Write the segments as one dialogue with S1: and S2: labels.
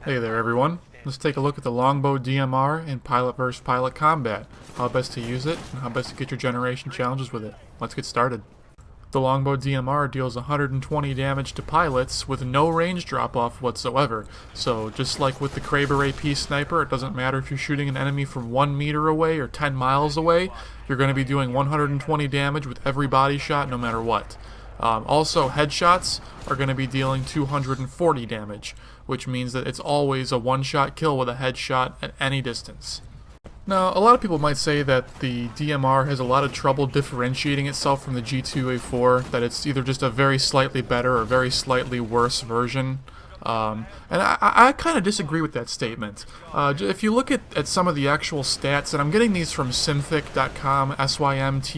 S1: Hey there everyone, let's take a look at the Longbow DMR in pilot vs. pilot combat, how best to use it, and how best to get your generation challenges with it. Let's get started. The Longbow DMR deals 120 damage to pilots with no range drop-off whatsoever, so just like with the Kraber AP sniper, it doesn't matter if you're shooting an enemy from 1 meter away or 10 miles away, you're going to be doing 120 damage with every body shot no matter what. Also, headshots are going to be dealing 240 damage, which means that it's always a one-shot kill with a headshot at any distance. Now, a lot of people might say that the DMR has a lot of trouble differentiating itself from the G2A4, that it's either just a very slightly better or very slightly worse version. And I kind of disagree with that statement. If you look at some of the actual stats, and I'm getting these from Symthic.com, SYMTHIC.com,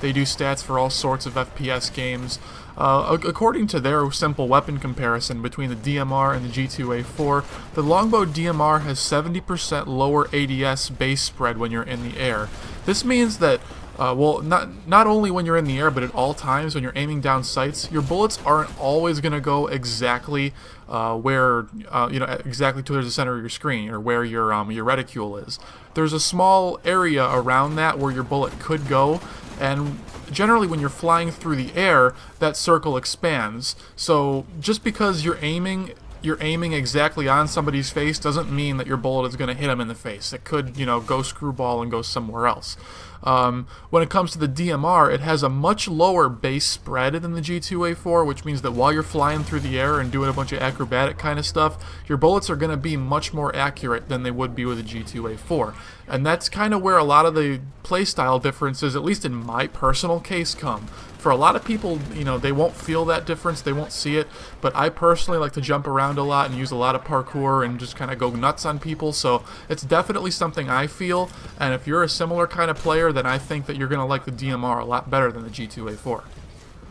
S1: they do stats for all sorts of FPS games. According to their simple weapon comparison between the DMR and the G2A4, the Longbow DMR has 70% lower ADS base spread when you're in the air. This means that not only when you're in the air, but at all times when you're aiming down sights, your bullets aren't always going to go exactly exactly to the center of your screen or where your reticule is. There's a small area around that where your bullet could go, and generally when you're flying through the air, that circle expands. So just because you're aiming exactly on somebody's face doesn't mean that your bullet is going to hit them in the face. It could, go screwball and go somewhere else. When it comes to the DMR, it has a much lower base spread than the G2A4, which means that while you're flying through the air and doing a bunch of acrobatic kind of stuff, your bullets are going to be much more accurate than they would be with a G2A4. And that's kind of where a lot of the playstyle differences, at least in my personal case, come. For a lot of people, they won't feel that difference, they won't see it, but I personally like to jump around a lot and use a lot of parkour and just kind of go nuts on people, so it's definitely something I feel, and if you're a similar kind of player, then I think that you're going to like the DMR a lot better than the G2A4.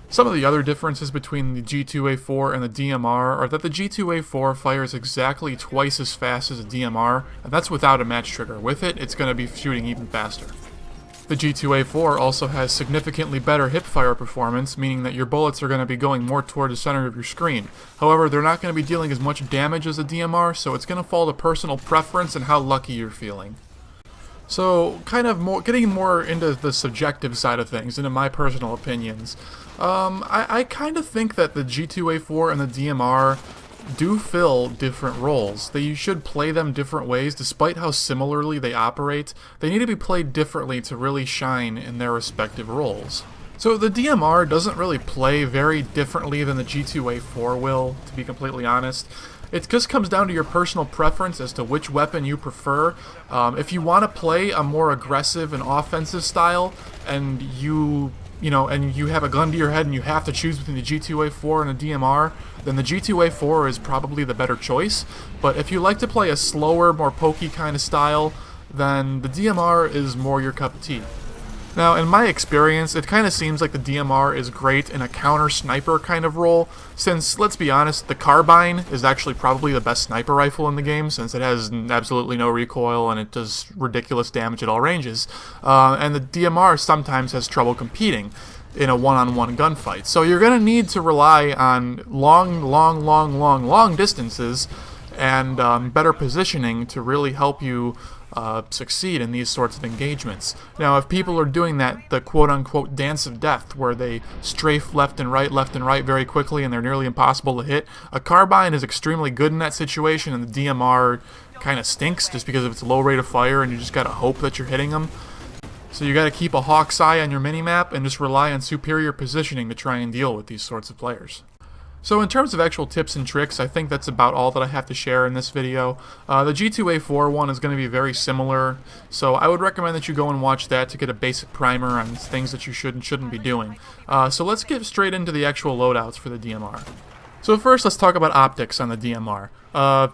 S1: Some of the other differences between the G2A4 and the DMR are that the G2A4 fires exactly twice as fast as a DMR, and that's without a match trigger. With it, it's going to be shooting even faster. The G2A4 also has significantly better hipfire performance, meaning that your bullets are going to be going more toward the center of your screen. However, they're not going to be dealing as much damage as the DMR, so it's going to fall to personal preference and how lucky you're feeling. So, getting more into the subjective side of things, into my personal opinions, I kind of think that the G2A4 and the DMR do fill different roles. You should play them different ways, despite how similarly they operate. They need to be played differently to really shine in their respective roles. So the DMR doesn't really play very differently than the G2A4 will, to be completely honest. It just comes down to your personal preference as to which weapon you prefer. If you want to play a more aggressive and offensive style, and you have a gun to your head and you have to choose between the G2A4 and the DMR, then the G2A4 is probably the better choice. But if you like to play a slower, more pokey kind of style, then the DMR is more your cup of tea. Now, in my experience, it kind of seems like the DMR is great in a counter-sniper kind of role, since, let's be honest, the carbine is actually probably the best sniper rifle in the game, since it has absolutely no recoil and it does ridiculous damage at all ranges. And the DMR sometimes has trouble competing in a one-on-one gunfight. So you're going to need to rely on long distances and better positioning to really help you succeed in these sorts of engagements. Now, if people are doing that, the quote-unquote dance of death, where they strafe left and right very quickly and they're nearly impossible to hit, a carbine is extremely good in that situation, and the DMR kind of stinks just because of its low rate of fire, and you just gotta hope that you're hitting them. So you gotta keep a hawk's eye on your minimap and just rely on superior positioning to try and deal with these sorts of players. So in terms of actual tips and tricks, I think that's about all that I have to share in this video. The G2A4 one is going to be very similar, so I would recommend that you go and watch that to get a basic primer on things that you should and shouldn't be doing. So let's get straight into the actual loadouts for the DMR. So first, let's talk about optics on the DMR.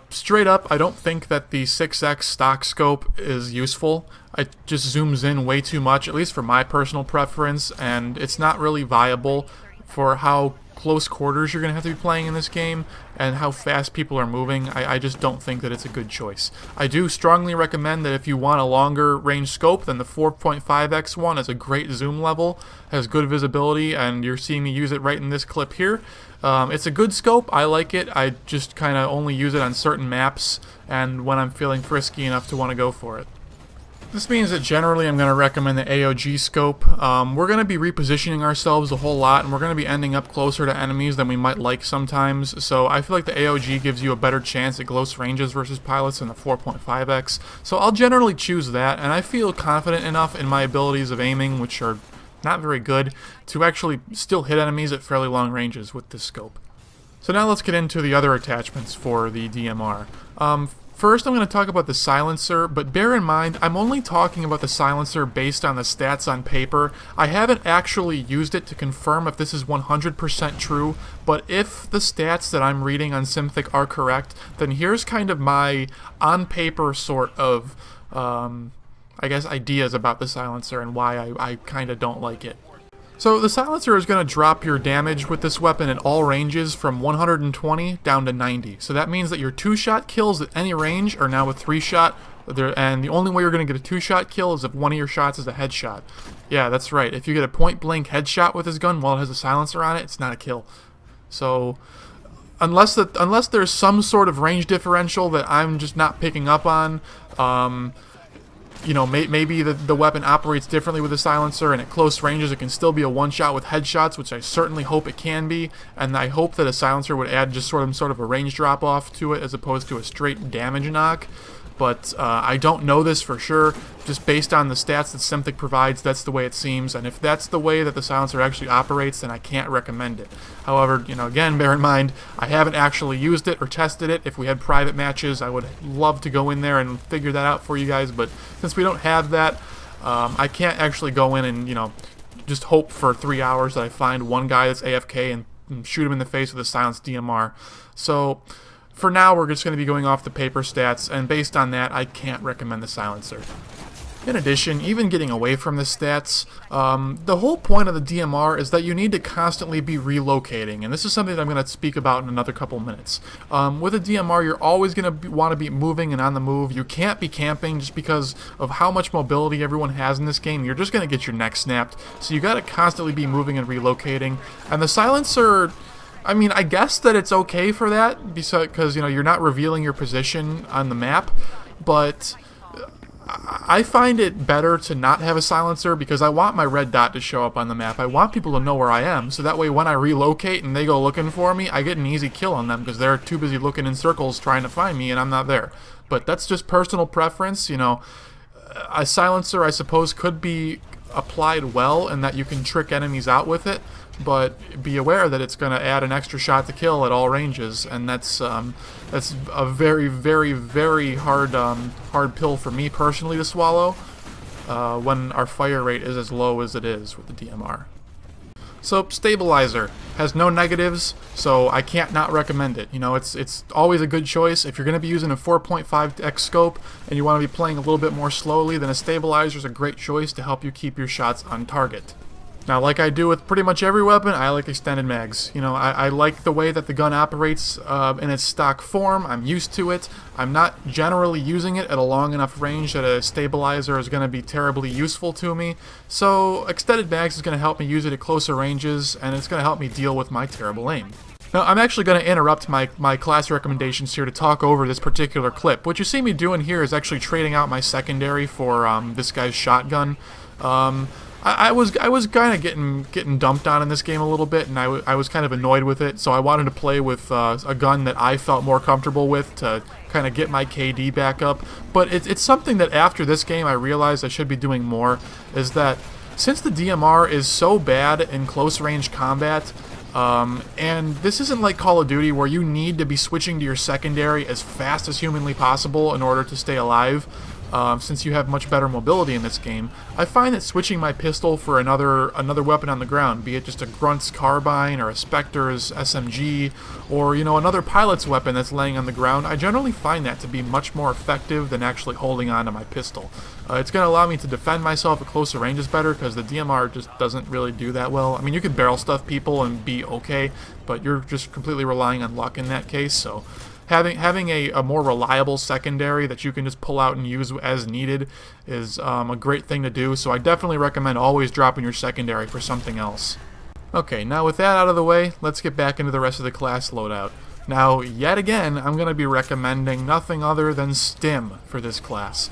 S1: Straight up, I don't think that the 6x stock scope is useful. It just zooms in way too much, at least for my personal preference, and it's not really viable for how close quarters you're going to have to be playing in this game and how fast people are moving, I just don't think that it's a good choice. I do strongly recommend that if you want a longer range scope, then the 4.5x one is a great zoom level, has good visibility, and you're seeing me use it right in this clip here. It's a good scope. I like it. I just kind of only use it on certain maps and when I'm feeling frisky enough to want to go for it. This means that generally I'm going to recommend the AOG scope. We're going to be repositioning ourselves a whole lot, and we're going to be ending up closer to enemies than we might like sometimes, so I feel like the AOG gives you a better chance at close ranges versus pilots than the 4.5x, so I'll generally choose that, and I feel confident enough in my abilities of aiming, which are not very good, to actually still hit enemies at fairly long ranges with this scope. So now let's get into the other attachments for the DMR. First, I'm going to talk about the silencer, but bear in mind, I'm only talking about the silencer based on the stats on paper. I haven't actually used it to confirm if this is 100% true, but if the stats that I'm reading on Simthic are correct, then here's kind of my on-paper sort of, I guess, ideas about the silencer and why I kind of don't like it. So the silencer is going to drop your damage with this weapon at all ranges from 120 down to 90. So that means that your 2-shot kills at any range are now a 3-shot, and the only way you're going to get a 2-shot kill is if one of your shots is a headshot. Yeah, that's right. If you get a point-blank headshot with this gun while it has a silencer on it, it's not a kill. So unless there's some sort of range differential that I'm just not picking up on, you know, maybe the weapon operates differently with a silencer, and at close ranges it can still be a one-shot with headshots, which I certainly hope it can be, and I hope that a silencer would add just sort of a range drop-off to it as opposed to a straight damage knock. But I don't know this for sure. Just based on the stats that Simthic provides, that's the way it seems, and if that's the way that the silencer actually operates, then I can't recommend it. However, you know, again, bear in mind, I haven't actually used it or tested it. If we had private matches, I would love to go in there and figure that out for you guys, but since we don't have that, I can't actually go in and, you know, just hope for 3 hours that I find one guy that's AFK and shoot him in the face with a silenced DMR. So for now, we're just going to be going off the paper stats, and based on that, I can't recommend the silencer. In addition, even getting away from the stats, the whole point of the DMR is that you need to constantly be relocating, and this is something that I'm going to speak about in another couple minutes. With a DMR, you're always going to want to be moving and on the move. You can't be camping just because of how much mobility everyone has in this game. You're just going to get your neck snapped, so you got to constantly be moving and relocating, and the silencer, I mean, I guess that it's okay for that because, you know, you're not revealing your position on the map, but I find it better to not have a silencer because I want my red dot to show up on the map. I want people to know where I am, so that way when I relocate and they go looking for me, I get an easy kill on them because they're too busy looking in circles trying to find me and I'm not there. But that's just personal preference, you know. A silencer, I suppose, could be applied well and that you can trick enemies out with it, but be aware that it's going to add an extra shot to kill at all ranges, and that's a very, very, very hard pill for me personally to swallow when our fire rate is as low as it is with the DMR. So stabilizer has no negatives, so I can't not recommend it. You know, it's always a good choice. If you're going to be using a 4.5x scope and you want to be playing a little bit more slowly, then a stabilizer is a great choice to help you keep your shots on target. Now, like I do with pretty much every weapon, I like extended mags. You know, I like the way that the gun operates in its stock form. I'm used to it. I'm not generally using it at a long enough range that a stabilizer is going to be terribly useful to me. So extended mags is going to help me use it at closer ranges, and it's going to help me deal with my terrible aim. Now, I'm actually going to interrupt my class recommendations here to talk over this particular clip. What you see me doing here is actually trading out my secondary for this guy's shotgun. I was kind of getting dumped on in this game a little bit, and I was kind of annoyed with it, so I wanted to play with a gun that I felt more comfortable with to kind of get my KD back up. But it's something that after this game I realized I should be doing more, is that since the DMR is so bad in close range combat, and this isn't like Call of Duty where you need to be switching to your secondary as fast as humanly possible in order to stay alive. since you have much better mobility in this game, I find that switching my pistol for another weapon on the ground, be it just a Grunt's carbine or a Spectre's SMG, or another pilot's weapon that's laying on the ground, I generally find that to be much more effective than actually holding on to my pistol. It's going to allow me to defend myself at closer ranges better, because the DMR just doesn't really do that well. I mean, you could barrel stuff people and be okay, but you're just completely relying on luck in that case, so having a more reliable secondary that you can just pull out and use as needed is a great thing to do, so I definitely recommend always dropping your secondary for something else. Okay, now with that out of the way, let's get back into the rest of the class loadout. Now, yet again, I'm going to be recommending nothing other than Stim for this class.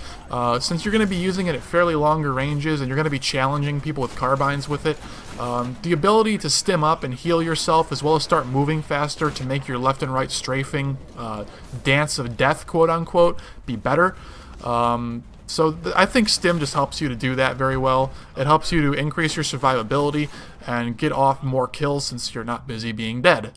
S1: Since you're going to be using it at fairly longer ranges and you're going to be challenging people with carbines with it, the ability to stim up and heal yourself as well as start moving faster to make your left and right strafing dance of death, quote-unquote, be better. I think Stim just helps you to do that very well. It helps you to increase your survivability and get off more kills since you're not busy being dead.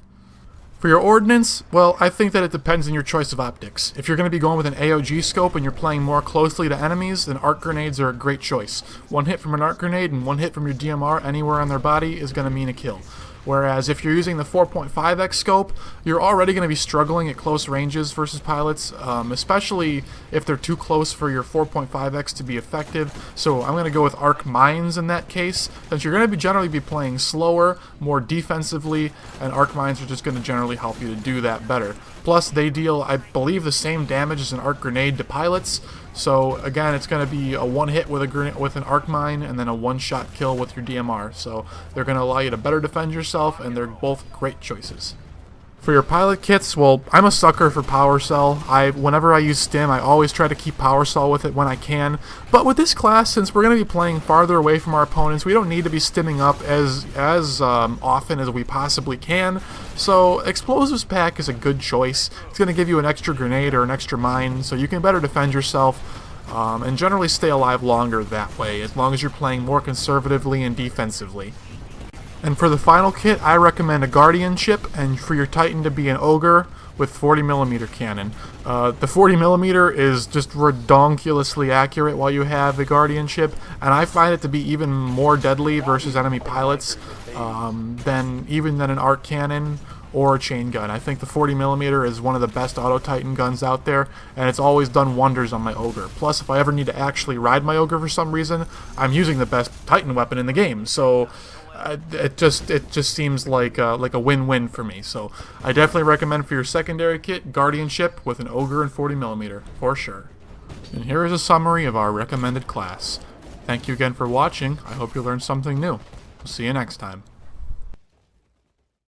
S1: For your ordnance, well, I think that it depends on your choice of optics. If you're going to be going with an AOG scope and you're playing more closely to enemies, then arc grenades are a great choice. One hit from an arc grenade and one hit from your DMR anywhere on their body is going to mean a kill. Whereas if you're using the 4.5x scope, you're already going to be struggling at close ranges versus pilots, especially if they're too close for your 4.5x to be effective. So I'm going to go with arc mines in that case, since you're going to be generally be playing slower, more defensively, and arc mines are just going to generally help you to do that better. Plus, they deal, I believe, the same damage as an arc grenade to pilots. So again, it's going to be a one hit with an arc mine and then a one-shot kill with your DMR. So they're going to allow you to better defend yourself, and they're both great choices. For your pilot kits, well, I'm a sucker for Power Cell. Whenever I use Stim, I always try to keep Power Cell with it when I can. But with this class, since we're going to be playing farther away from our opponents, we don't need to be stimming up as often as we possibly can. So Explosives Pack is a good choice. It's going to give you an extra grenade or an extra mine, so you can better defend yourself and generally stay alive longer that way, as long as you're playing more conservatively and defensively. And for the final kit, I recommend a Guardianship, and for your Titan to be an Ogre with 40mm cannon. The 40mm is just redonkulously accurate while you have a Guardianship, and I find it to be even more deadly versus enemy pilots than an arc cannon or a chain gun. I think the 40mm is one of the best auto Titan guns out there, and it's always done wonders on my Ogre. Plus, if I ever need to actually ride my Ogre for some reason, I'm using the best Titan weapon in the game, so it just seems like a win-win for me. So I definitely recommend for your secondary kit, Guardianship with an Ogre and 40mm, for sure. And here is a summary of our recommended class. Thank you again for watching. I hope you learned something new. We'll see you next time.